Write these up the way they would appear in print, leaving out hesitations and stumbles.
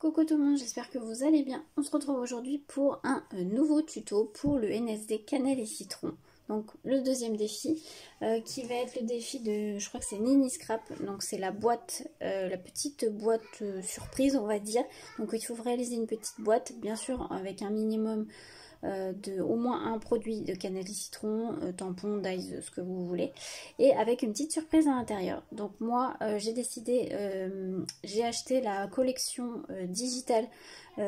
Coucou tout le monde, j'espère que vous allez bien. On se retrouve aujourd'hui pour un nouveau tuto pour le NSD cannelle et citron. Donc le deuxième défi qui va être le défi de, je crois que c'est Nini Scrap. Donc c'est la boîte, la petite boîte surprise on va dire. Donc il faut réaliser une petite boîte, bien sûr avec un minimum de au moins un produit de cannelle et citron, tampon, dies, ce que vous voulez, et avec une petite surprise à l'intérieur. Donc moi j'ai décidé, j'ai acheté la collection digitale,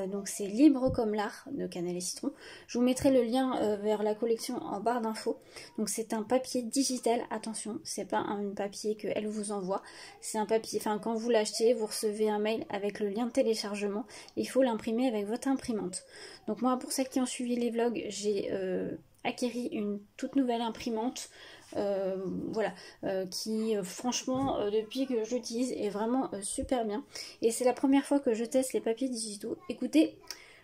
donc c'est Libre comme l'art de cannelle et citron. Je vous mettrai le lien vers la collection en barre d'infos. Donc c'est un papier digital, attention, c'est pas un papier qu'elle vous envoie, c'est un papier, enfin quand vous l'achetez, vous recevez un mail avec le lien de téléchargement, il faut l'imprimer avec votre imprimante. Donc moi, pour celles qui ont suivi les vlogs, j'ai acquéri une toute nouvelle imprimante, voilà, qui franchement, depuis que je l'utilise, est vraiment super bien. Et c'est la première fois que je teste les papiers digitaux. Écoutez,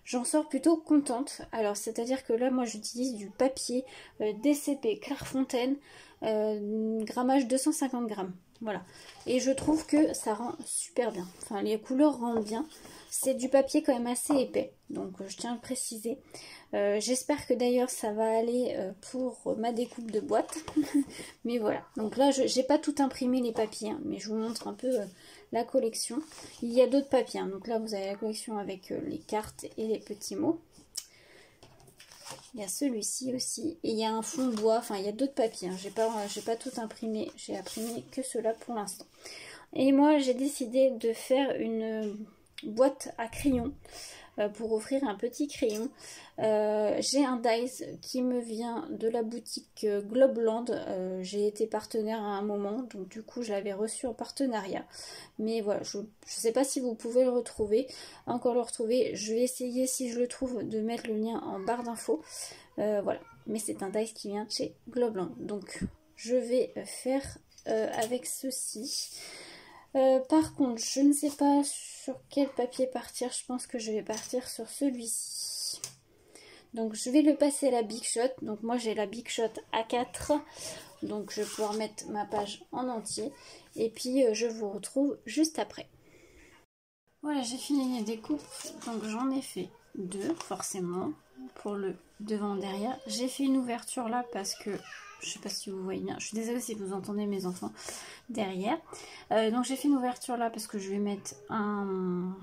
j'en sors plutôt contente. Alors, c'est-à-dire que là, moi, j'utilise du papier DCP Clairefontaine, grammage 250 grammes. Voilà. Et je trouve que ça rend super bien. Enfin, les couleurs rendent bien. C'est du papier quand même assez épais, donc je tiens à le préciser. J'espère que d'ailleurs ça va aller pour ma découpe de boîte. Mais voilà, donc là j'ai pas tout imprimé les papiers, hein, mais je vous montre un peu la collection. Il y a d'autres papiers, hein, donc là vous avez la collection avec les cartes et les petits mots. Il y a celui-ci aussi, et il y a un fond bois, enfin il y a d'autres papiers, hein. J'ai pas tout imprimé, j'ai imprimé que cela pour l'instant. Et moi j'ai décidé de faire une boîte à crayons pour offrir un petit crayon. J'ai un dies qui me vient de la boutique Globland. J'ai été partenaire à un moment, donc du coup je l'avais reçu en partenariat. Mais voilà, je ne sais pas si vous pouvez le retrouver. Encore le retrouver, je vais essayer si je le trouve de mettre le lien en barre d'infos. Voilà, mais c'est un dies qui vient de chez Globland. Donc je vais faire avec ceci. Par contre, je ne sais pas sur quel papier partir. Je pense que je vais partir sur celui-ci. Donc, je vais le passer à la Big Shot. Donc, moi, j'ai la Big Shot A4. Donc, je vais pouvoir mettre ma page en entier. Et puis, je vous retrouve juste après. Voilà, j'ai fini les découpes. Donc, j'en ai fait deux, forcément, pour le devant-derrière. J'ai fait une ouverture là parce que... je sais pas si vous voyez bien, je suis désolée si vous entendez mes enfants derrière. Donc j'ai fait une ouverture là parce que je vais mettre un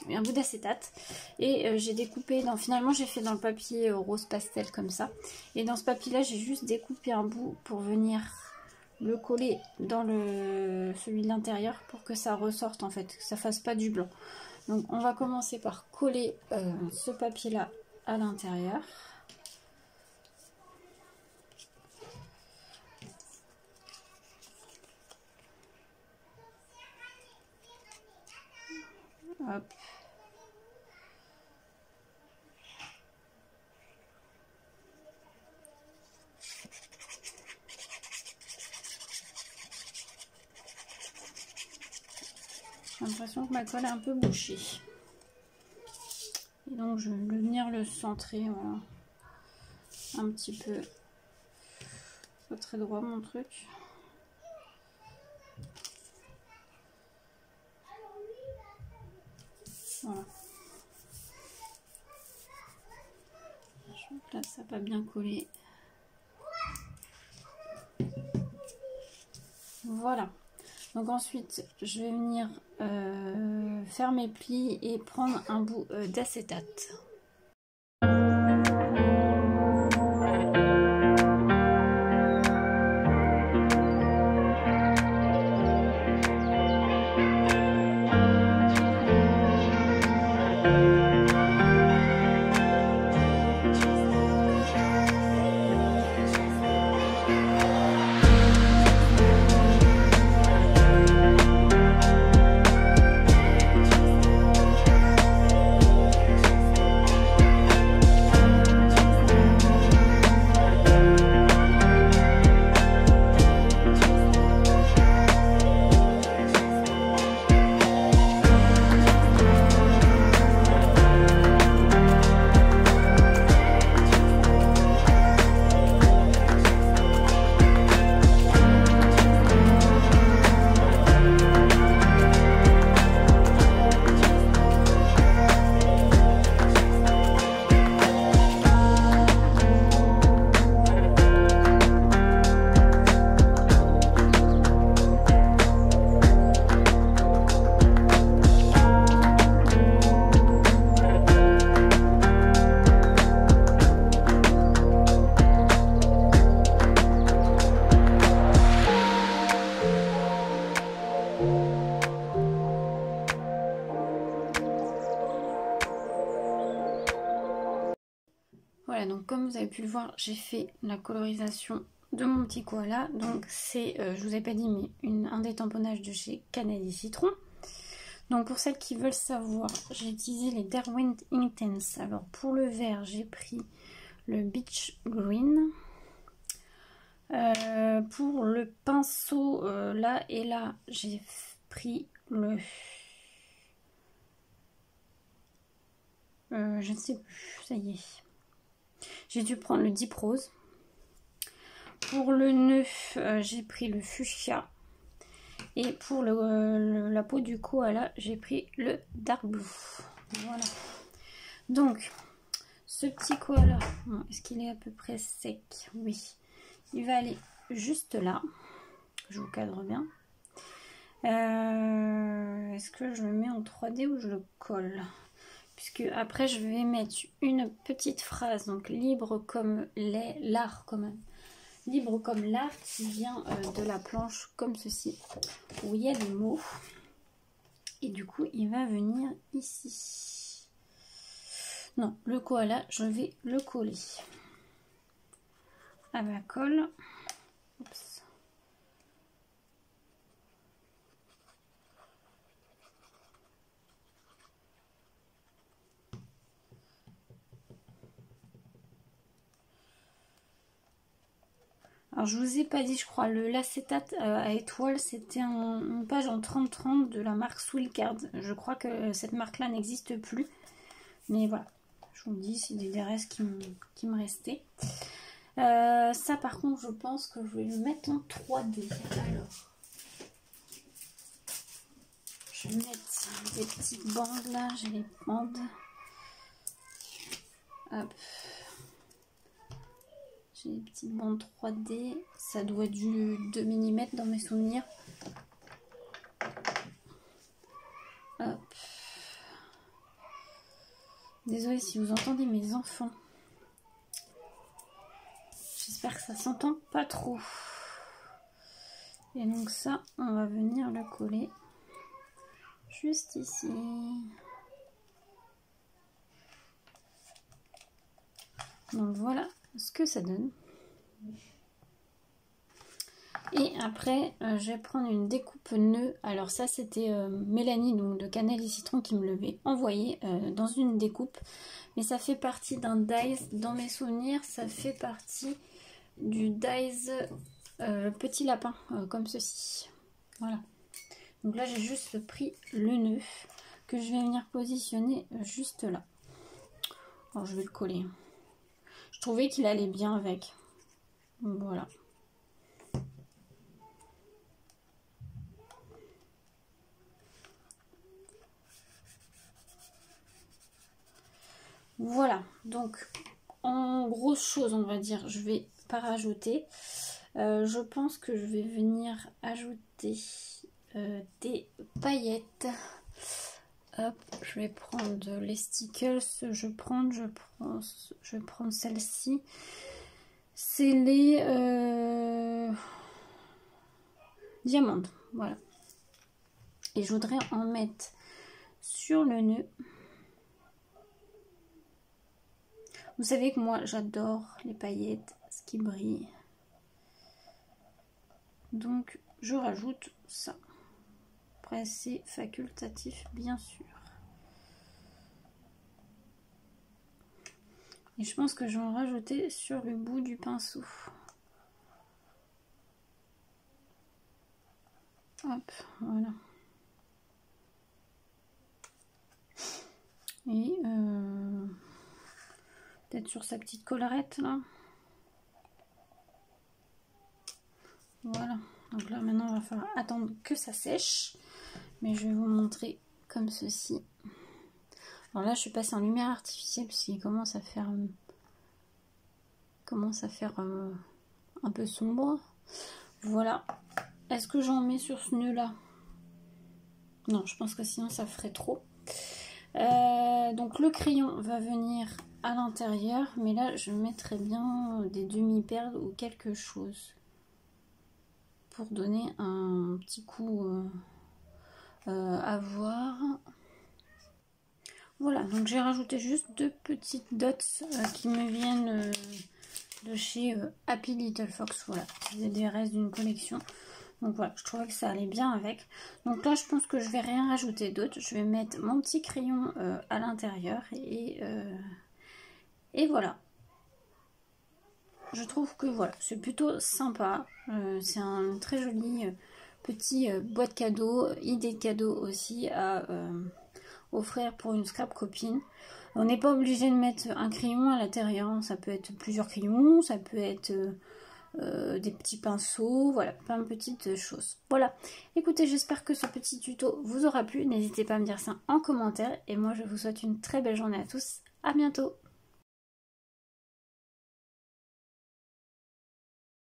bout d'acétate. Et j'ai découpé, finalement j'ai fait dans le papier rose pastel comme ça. Et dans ce papier là j'ai juste découpé un bout pour venir le coller dans celui de l'intérieur pour que ça ressorte en fait, que ça fasse pas du blanc. Donc on va commencer par coller ce papier là à l'intérieur. Hop. J'ai l'impression que ma colle est un peu bouchée. Et donc je vais venir le centrer, voilà. Un petit peu. Pas très droit mon truc. Voilà. Je vois que là ça n'a pas bien collé. Voilà. Donc ensuite je vais venir faire mes plis et prendre un bout d'acétate. Voilà, donc comme vous avez pu le voir, j'ai fait la colorisation de mon petit koala. Donc c'est, je vous ai pas dit, mais un détamponnage de chez Cannelle et Citron. Donc pour celles qui veulent savoir, j'ai utilisé les Derwent Intense. Alors pour le vert, j'ai pris le Beach Green. Pour le pinceau, là et là, j'ai pris le... je ne sais plus, ça y est. J'ai dû prendre le Deep Rose. Pour le nœud, j'ai pris le Fuchsia. Et pour la peau du koala, j'ai pris le Dark Blue. Voilà. Donc, ce petit koala, est-ce qu'il est à peu près sec? Oui. Il va aller juste là. Je vous cadre bien. Est-ce que je le mets en 3D ou je le colle? Puisque après, je vais mettre une petite phrase, donc libre comme l'art quand même. Libre comme l'art qui vient de la planche comme ceci, où il y a des mots. Et du coup, il va venir ici. Non, le koala, je vais le coller à ma colle. Oups. Alors je vous ai pas dit, je crois, l'acétate à étoiles, c'était une page en 30-30 de la marque Swilcard. Je crois que cette marque-là n'existe plus. Mais voilà, je vous le dis, c'est des DRS qui me restaient. Ça par contre, je pense que je vais le mettre en 3D. Alors, je vais mettre des petites bandes là, j'ai les bandes. Hop. J'ai des petites bandes 3D, ça doit être du 2 mm dans mes souvenirs. Hop. Désolée si vous entendez mes enfants. J'espère que ça s'entend pas trop. Et donc ça, on va venir le coller juste ici. Donc voilà ce que ça donne. Et après, je vais prendre une découpe nœud. Alors ça, c'était Mélanie donc de Cannelle et Citron qui me l'avait envoyé dans une découpe. Mais ça fait partie d'un dies. Dans mes souvenirs, ça fait partie du dies petit lapin, comme ceci. Voilà. Donc là, j'ai juste pris le nœud que je vais venir positionner juste là. Alors, je vais le coller. Je trouvais qu'il allait bien avec. Voilà. Voilà, donc en grosse chose, on va dire, je vais pas rajouter. Je pense que je vais venir ajouter des paillettes. Hop, je vais prendre les stickers. Je vais prendre celle-ci. C'est les diamantes, voilà. Et je voudrais en mettre sur le nœud. Vous savez que moi, j'adore les paillettes, ce qui brille. Donc, je rajoute ça. Après, c'est facultatif, bien sûr. Et je pense que je vais en rajouter sur le bout du pinceau. Hop, voilà. Et peut-être sur sa petite collerette, là. Voilà. Donc là, maintenant, il va falloir attendre que ça sèche. Mais je vais vous montrer comme ceci. Alors là, je suis passée en lumière artificielle parce qu'il commence à faire un peu sombre. Voilà. Est-ce que j'en mets sur ce nœud là? Non, je pense que sinon ça ferait trop. Donc le crayon va venir à l'intérieur, mais là je mettrais bien des demi-perles ou quelque chose pour donner un petit coup à voir. Voilà, donc j'ai rajouté juste 2 petites dots qui me viennent de chez Happy Little Fox. Voilà, c'est des restes d'une collection. Donc voilà, je trouvais que ça allait bien avec. Donc là, je pense que je vais rien rajouter d'autre. Je vais mettre mon petit crayon à l'intérieur et voilà. Je trouve que voilà, c'est plutôt sympa. C'est un très joli petit boîte cadeau, idée de cadeau aussi à offrir pour une scrap copine. On n'est pas obligé de mettre un crayon à l'intérieur, ça peut être plusieurs crayons, ça peut être des petits pinceaux, voilà, plein de petites choses. Voilà, écoutez, j'espère que ce petit tuto vous aura plu, n'hésitez pas à me dire ça en commentaire, et moi je vous souhaite une très belle journée à tous, à bientôt.